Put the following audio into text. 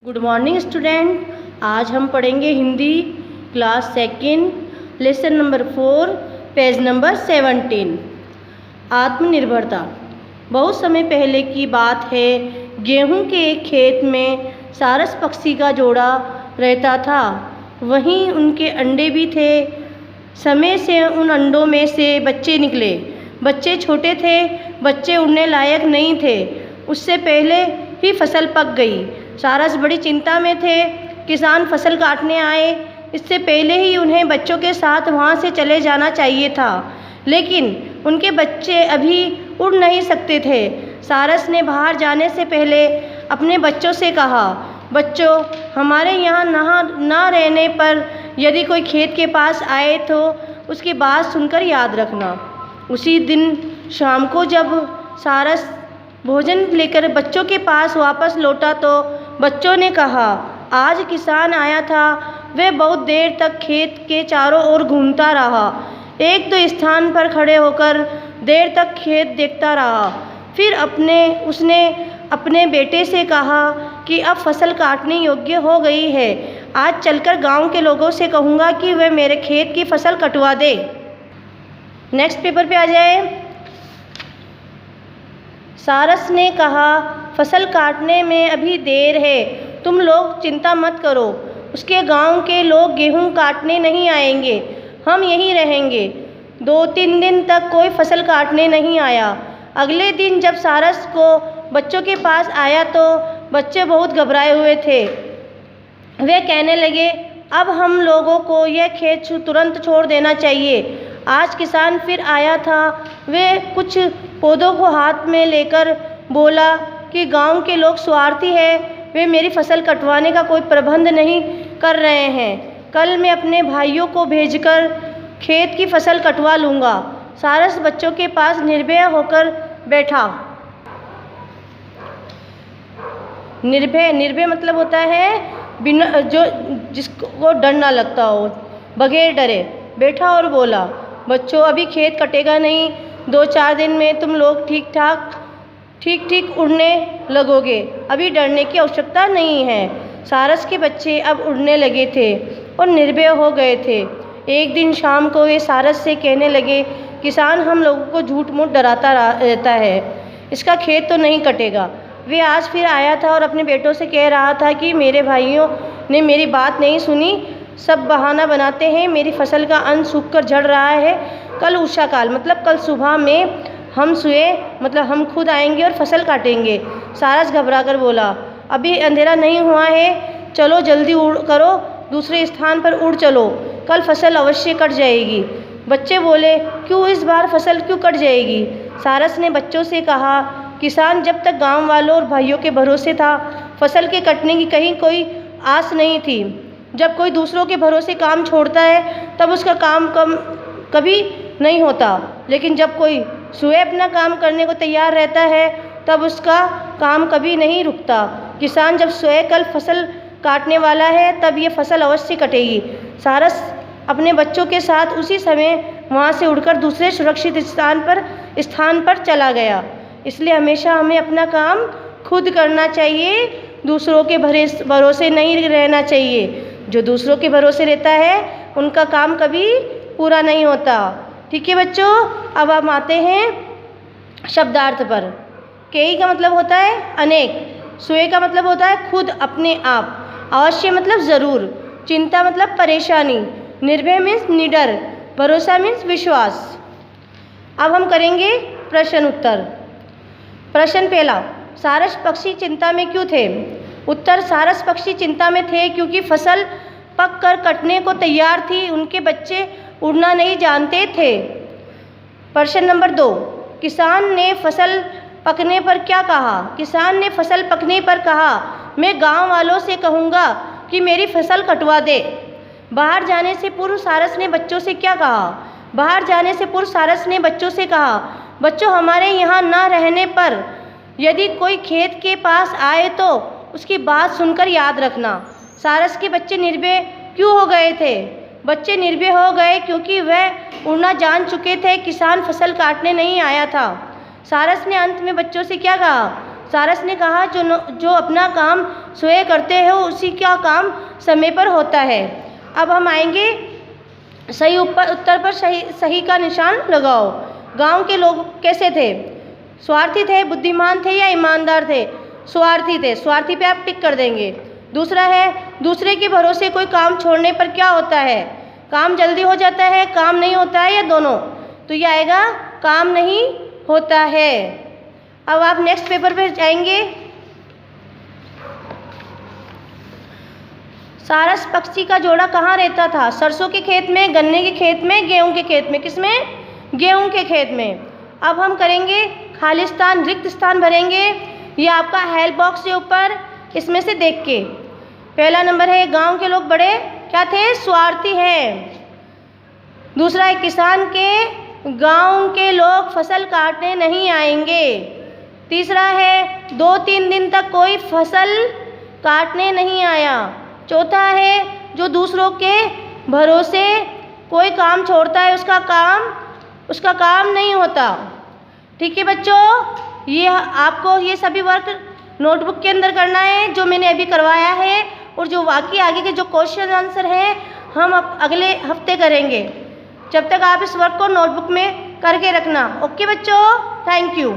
Good morning student. आज हम पढ़ेंगे Hindi class second lesson number 4 page number 17। आत्मनिर्भरता। बहुत समय पहले की बात है। गेहूं के एक खेत में सारस पक्षी का जोड़ा रहता था। वहीं उनके अंडे भी थे। समय से उन अंडों में से बच्चे निकले। बच्चे छोटे थे, बच्चे उड़ने लायक नहीं थे। उससे पहले ही फसल पक गई। सारस बड़ी चिंता में थे। किसान फसल काटने आए। इससे पहले ही उन्हें बच्चों के साथ वहाँ से चले जाना चाहिए था, लेकिन उनके बच्चे अभी उड़ नहीं सकते थे। सारस ने बाहर जाने से पहले अपने बच्चों से कहा, बच्चों, हमारे यहाँ ना रहने पर यदि कोई खेत के पास आए तो उसकी बात सुनकर याद रखना। उसी दिन शाम को जब सारस भोजन लेकर बच्चों के पास वापस लौटा तो बच्चों ने कहा, आज किसान आया था। वह बहुत देर तक खेत के चारों ओर घूमता रहा। एक तो स्थान पर खड़े होकर देर तक खेत देखता रहा। फिर उसने अपने बेटे से कहा कि अब फसल काटने योग्य हो गई है। आज चलकर गांव के लोगों से कहूँगा कि वे मेरे खेत की फसल कटवा दे। नेक्स्ट पेपर पे आ जाए। सारस ने कहा, फसल काटने में अभी देर है, तुम लोग चिंता मत करो। उसके गांव के लोग गेहूं काटने नहीं आएंगे, हम यहीं रहेंगे। 2-3 दिन तक कोई फसल काटने नहीं आया। अगले दिन जब सारस को बच्चों के पास आया तो बच्चे बहुत घबराए हुए थे। वे कहने लगे, अब हम लोगों को यह खेत तुरंत छोड़ देना चाहिए। आज किसान फिर आया था। वे कुछ पौधों को हाथ में लेकर बोला कि गांव के लोग स्वार्थी हैं, वे मेरी फसल कटवाने का कोई प्रबंध नहीं कर रहे हैं। कल मैं अपने भाइयों को भेजकर खेत की फसल कटवा लूँगा। सारस बच्चों के पास निर्भय होकर बैठा। निर्भय मतलब होता है बिना जिसको डर ना लगता हो, बगैर डरे बैठा और बोला, बच्चों, अभी खेत कटेगा नहीं। 2-4 दिन में तुम लोग ठीक उड़ने लगोगे। अभी डरने की आवश्यकता नहीं है। सारस के बच्चे अब उड़ने लगे थे और निर्भय हो गए थे। एक दिन शाम को वे सारस से कहने लगे, किसान हम लोगों को झूठ मूठ डराता रहता है, इसका खेत तो नहीं कटेगा। वे आज फिर आया था और अपने बेटों से कह रहा था कि मेरे भाइयों ने मेरी बात नहीं सुनी, सब बहाना बनाते हैं। मेरी फसल का अन्न सूख कर झड़ रहा है। कल उषा काल मतलब कल सुबह में हम मतलब हम खुद आएंगे और फसल काटेंगे। सारस घबरा कर बोला, अभी अंधेरा नहीं हुआ है, चलो जल्दी उड़ करो, दूसरे स्थान पर उड़ चलो, कल फसल अवश्य कट जाएगी। बच्चे बोले, क्यों इस बार फसल क्यों कट जाएगी? सारस ने बच्चों से कहा, किसान जब तक गांव वालों और भाइयों के भरोसे था, फसल के कटने की कहीं कोई आस नहीं थी। जब कोई दूसरों के भरोसे काम छोड़ता है तब उसका काम कभी नहीं होता, लेकिन जब कोई स्वयं अपना काम करने को तैयार रहता है तब उसका काम कभी नहीं रुकता। किसान जब स्वयं कल फसल काटने वाला है तब ये फसल अवश्य कटेगी। सारस अपने बच्चों के साथ उसी समय वहाँ से उड़कर दूसरे सुरक्षित स्थान पर चला गया। इसलिए हमेशा हमें अपना काम खुद करना चाहिए, दूसरों के भरोसे नहीं रहना चाहिए। जो दूसरों के भरोसे रहता है उनका काम कभी पूरा नहीं होता। ठीक है बच्चों, अब हम आते हैं शब्दार्थ पर। कई का मतलब होता है अनेक, स्वयं का मतलब होता है खुद, अपने आप, अवश्य मतलब ज़रूर, चिंता मतलब परेशानी, निर्भय मीन्स निडर, भरोसा मीन्स विश्वास। अब हम करेंगे प्रश्न उत्तर। प्रश्न पहला, सारस पक्षी चिंता में क्यों थे? उत्तर, सारस पक्षी चिंता में थे क्योंकि फसल पक कर कटने को तैयार थी। उनके बच्चे उड़ना नहीं जानते थे। प्रश्न नंबर 2, किसान ने फसल पकने पर क्या कहा? किसान ने फसल पकने पर कहा, मैं गांव वालों से कहूँगा कि मेरी फसल कटवा दे। बाहर जाने से पूर्व सारस ने बच्चों से क्या कहा? बाहर जाने से पूर्व सारस ने बच्चों से कहा, बच्चों, हमारे यहाँ ना रहने पर यदि कोई खेत के पास आए तो उसकी बात सुनकर याद रखना। सारस के बच्चे निर्भय क्यों हो गए थे? बच्चे निर्भय हो गए क्योंकि वह उड़ना जान चुके थे। किसान फसल काटने नहीं आया था। सारस ने अंत में बच्चों से क्या कहा? सारस ने कहा, जो अपना काम स्वयं करते हो उसी का काम समय पर होता है। अब हम आएंगे सही उत्तर पर सही का निशान लगाओ। गांव के लोग कैसे थे? स्वार्थी थे, बुद्धिमान थे या ईमानदार थे? स्वार्थी थे। स्वार्थी पे आप टिक कर देंगे। दूसरा है, दूसरे के भरोसे कोई काम छोड़ने पर क्या होता है? काम जल्दी हो जाता है, काम नहीं होता है, या दोनों? तो ये आएगा काम नहीं होता है। अब आप नेक्स्ट पेपर पे जाएंगे। सारस पक्षी का जोड़ा कहाँ रहता था? सरसों के खेत में, गन्ने के खेत में, गेहूं के खेत में? किसमें? गेहूं के खेत में। अब हम करेंगे खालिस्तान, रिक्त स्थान भरेंगे। ये आपका हेल्प बॉक्स के ऊपर इसमें से देख के। पहला नंबर है गांव के लोग बड़े क्या थे? स्वार्थी हैं। दूसरा है किसान के गांव के लोग फसल काटने नहीं आएंगे। तीसरा है 2-3 दिन तक कोई फसल काटने नहीं आया। चौथा है जो दूसरों के भरोसे कोई काम छोड़ता है उसका काम नहीं होता। ठीक है बच्चों, ये आपको ये सभी वर्क नोटबुक के अंदर करना है जो मैंने अभी करवाया है, और जो बाकी आगे के जो क्वेश्चन आंसर हैं हम अगले हफ्ते करेंगे। जब तक आप इस वर्क को नोटबुक में करके रखना। ओके बच्चों, थैंक यू।